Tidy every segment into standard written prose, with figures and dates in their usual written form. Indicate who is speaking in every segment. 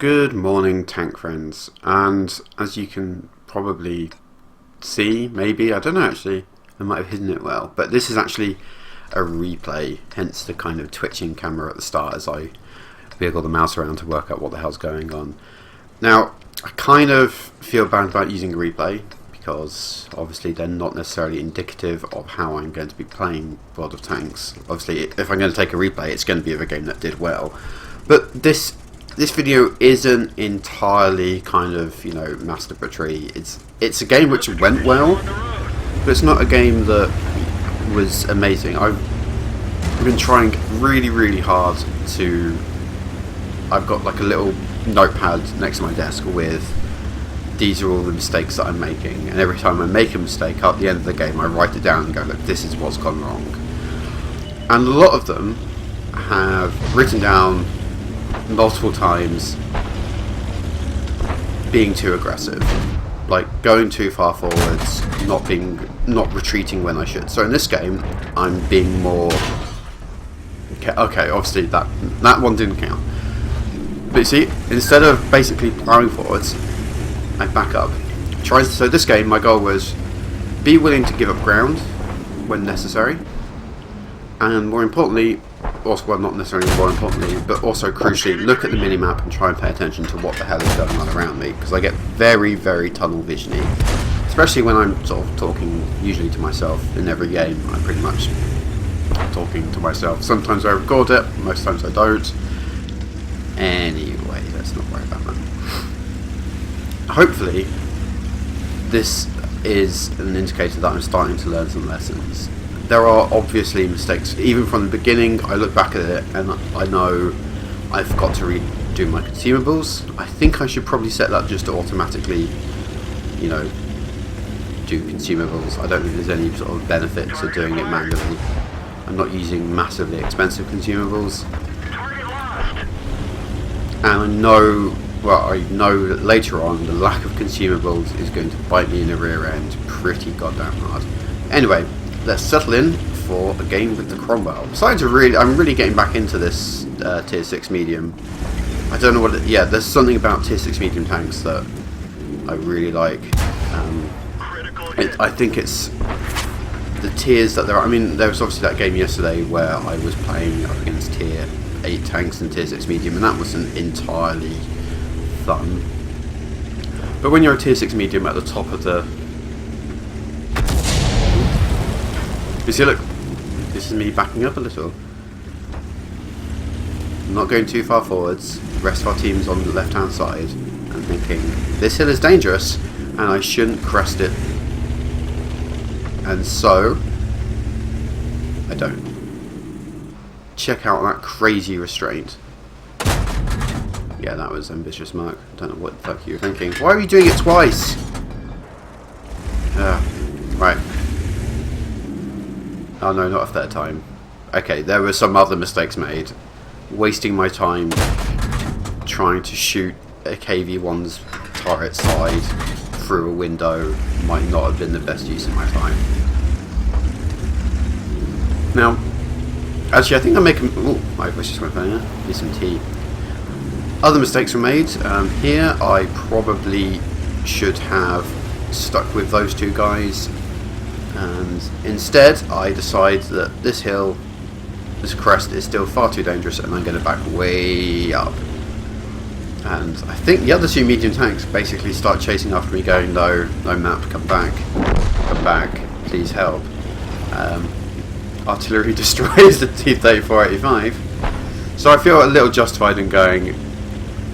Speaker 1: Good morning, tank friends, and as you can probably see, maybe, I don't know actually, I might have hidden it well, but this is actually a replay, hence the kind of twitching camera at the start as I wiggle the mouse around to work out what the hell's going on. Now, I kind of feel bad about using a replay, because obviously they're not necessarily indicative of how I'm going to be playing World of Tanks. Obviously, if I'm going to take a replay, it's going to be of a game that did well, but this video isn't entirely kind of, you know, masturbatory. It's a game which went well, but it's not a game that was amazing. I've been trying really hard to... I've got like a little notepad next to my desk with these are all the mistakes that I'm making, and every time I make a mistake at the end of the game I write it down and go, look, this is what's gone wrong. And a lot of them have written down multiple times being too aggressive, like going too far forwards, not retreating when I should. So in this game I'm being more okay, obviously that one didn't count, but you see, instead of basically plowing forwards, I back up. So this game my goal was be willing to give up ground when necessary, and more importantly, also, well, not necessarily more importantly, but also crucially, look at the minimap and try and pay attention to what the hell is going on around me, because I get very tunnel visiony, especially when I'm sort of talking usually to myself. In every game I'm pretty much talking to myself. Sometimes I record it, most times I don't. Anyway, let's not worry about that. Hopefully this is an indicator that I'm starting to learn some lessons. There are obviously mistakes. Even from the beginning, I look back at it and I know I forgot to redo my consumables. I think I should probably set that just to automatically, you know, do consumables. I don't think there's any sort of benefit to doing it manually. I'm not using massively expensive consumables. And I know that later on the lack of consumables is going to bite me in the rear end pretty goddamn hard. Anyway, let's settle in for a game with the Cromwell. I'm really getting back into this tier 6 medium. I don't know what there's something about tier 6 medium tanks that I really like. I think it's the tiers that there are. I mean, there was obviously that game yesterday where I was playing up against tier 8 tanks and tier 6 medium, and that wasn't entirely fun. But when you're a tier 6 medium at the top of the... You see, look, this is me backing up a little. I'm not going too far forwards. The rest of our team's on the left hand side. I'm thinking, this hill is dangerous and I shouldn't crest it. And so, I don't. Check out that crazy restraint. Yeah, that was ambitious, Mark. I don't know what the fuck you were thinking. Why are you doing it twice? Right. Oh no, not a third time. Okay, there were some other mistakes made. Wasting my time trying to shoot a KV-1's turret side through a window might not have been the best use of my time. Now, actually I think I'm making... Oh, my voice just went funny there. Need some tea. Other mistakes were made. Here I probably should have stuck with those two guys, and instead I decide that this hill, this crest, is still far too dangerous and I'm going to back way up. And I think the other two medium tanks basically start chasing after me going, no map, come back, please help. Artillery destroys the T-34-85, so I feel a little justified in going,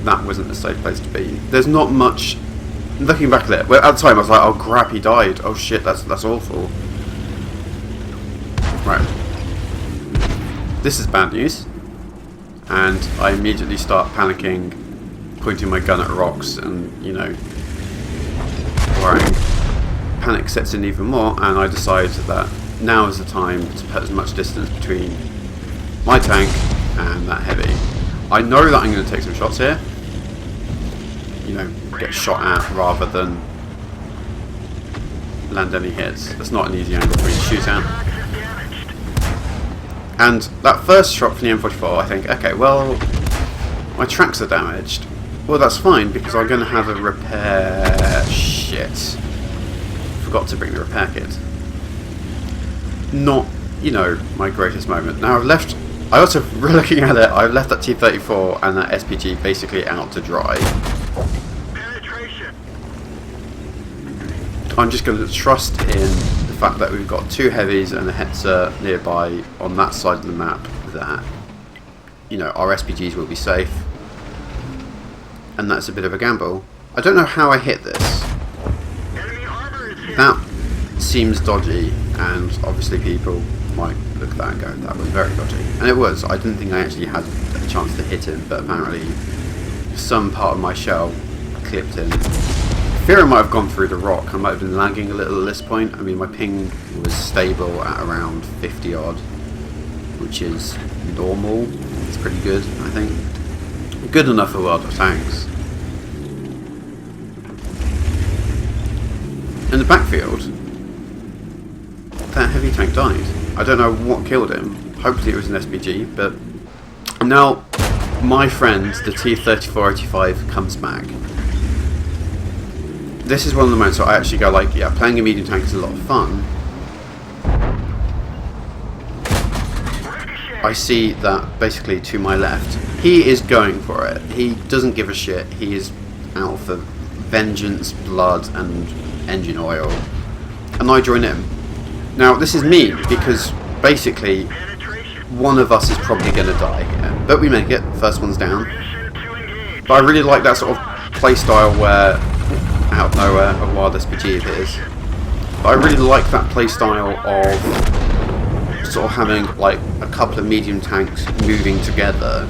Speaker 1: that wasn't a safe place to be. There's not much... Looking back at it, well, at the time I was like, oh crap, he died. Oh shit, that's awful. Right. This is bad news. And I immediately start panicking, pointing my gun at rocks, and, you know, worrying. Panic sets in even more, and I decide that now is the time to put as much distance between my tank and that heavy. I know that I'm going to take some shots here. You know, get shot at rather than land any hits. That's not an easy angle for me to shoot at. And that first shot from the M44, I think, okay, well, my tracks are damaged, Well, that's fine, because I'm going to have a repair... Shit. Forgot to bring the repair kit. Not, you know, my greatest moment. Now I've left... I also, looking at it, I've left that T-34 and that SPG basically out to dry. I'm just going to trust in the fact that we've got 2 heavies and a Hetzer nearby on that side of the map that, you know, our SPGs will be safe. And that's a bit of a gamble. I don't know how I hit this. That seems dodgy, and obviously people might look at that and go, that was very dodgy. And it was. I didn't think I actually had a chance to hit him, but apparently some part of my shell clipped him. I fear I might have gone through the rock. I might have been lagging a little at this point. I mean, my ping was stable at around 50 odd, which is normal. It's pretty good, I think. Good enough for World of Tanks. In the backfield, that heavy tank died. I don't know what killed him. Hopefully it was an SPG, but now my friend, the T-3485, comes back. This is one of the moments where I actually go like, yeah, playing a medium tank is a lot of fun. I see that basically to my left. He is going for it. He doesn't give a shit. He is out for vengeance, blood, and engine oil. And I join him. Now, this is mean because basically one of us is probably going to die here. But we make it. First one's down. But I really like that sort of playstyle where, out of nowhere, a wild SPG if it is. But I really like that playstyle of sort of having like a couple of medium tanks moving together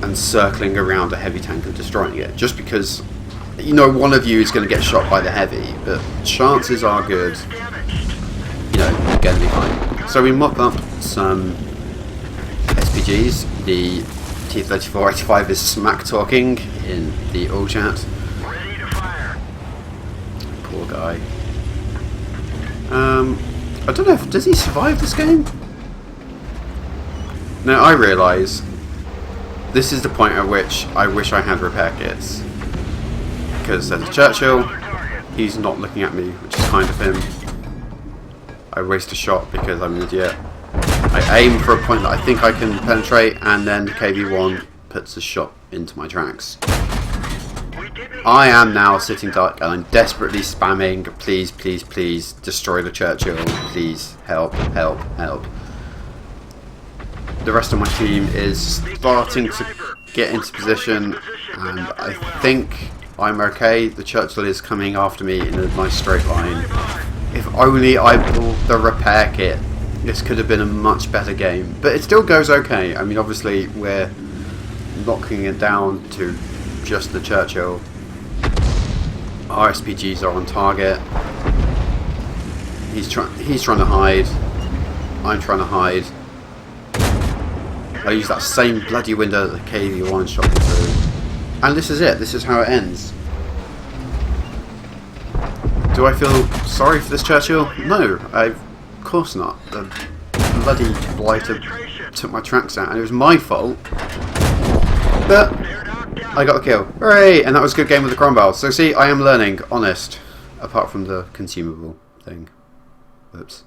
Speaker 1: and circling around a heavy tank and destroying it. Just because, you know, one of you is going to get shot by the heavy, but chances are good, you know, you're going to be fine. So we mop up some SPGs. The T-3485 is smack talking in the all chat. Poor guy. I don't know if, does he survive this game? Now I realise this is the point at which I wish I had repair kits. Because there's a Churchill, he's not looking at me, which is kind of him. I waste a shot because I'm an idiot. I aim for a point that I think I can penetrate, and then the KV-1 puts a shot into my tracks. I am now sitting duck and I'm desperately spamming, please, please, please, destroy the Churchill, please, help, help, help. The rest of my team is starting to get into position, and I think I'm okay. The Churchill is coming after me in a nice straight line. If only I pulled the repair kit, this could have been a much better game. But it still goes okay. I mean, obviously we're knocking it down to just the Churchill. Our SPGs are on target. He's trying to hide. I'm trying to hide. I use that same bloody window that the KV-1 shot me through. And this is it. This is how it ends. Do I feel sorry for this Churchill? No, of course not. The bloody blighter took my tracks out, and it was my fault. But I got the kill. Hooray! And that was a good game with the Cromwell. So see, I am learning, honest. Apart from the consumable thing. Whoops.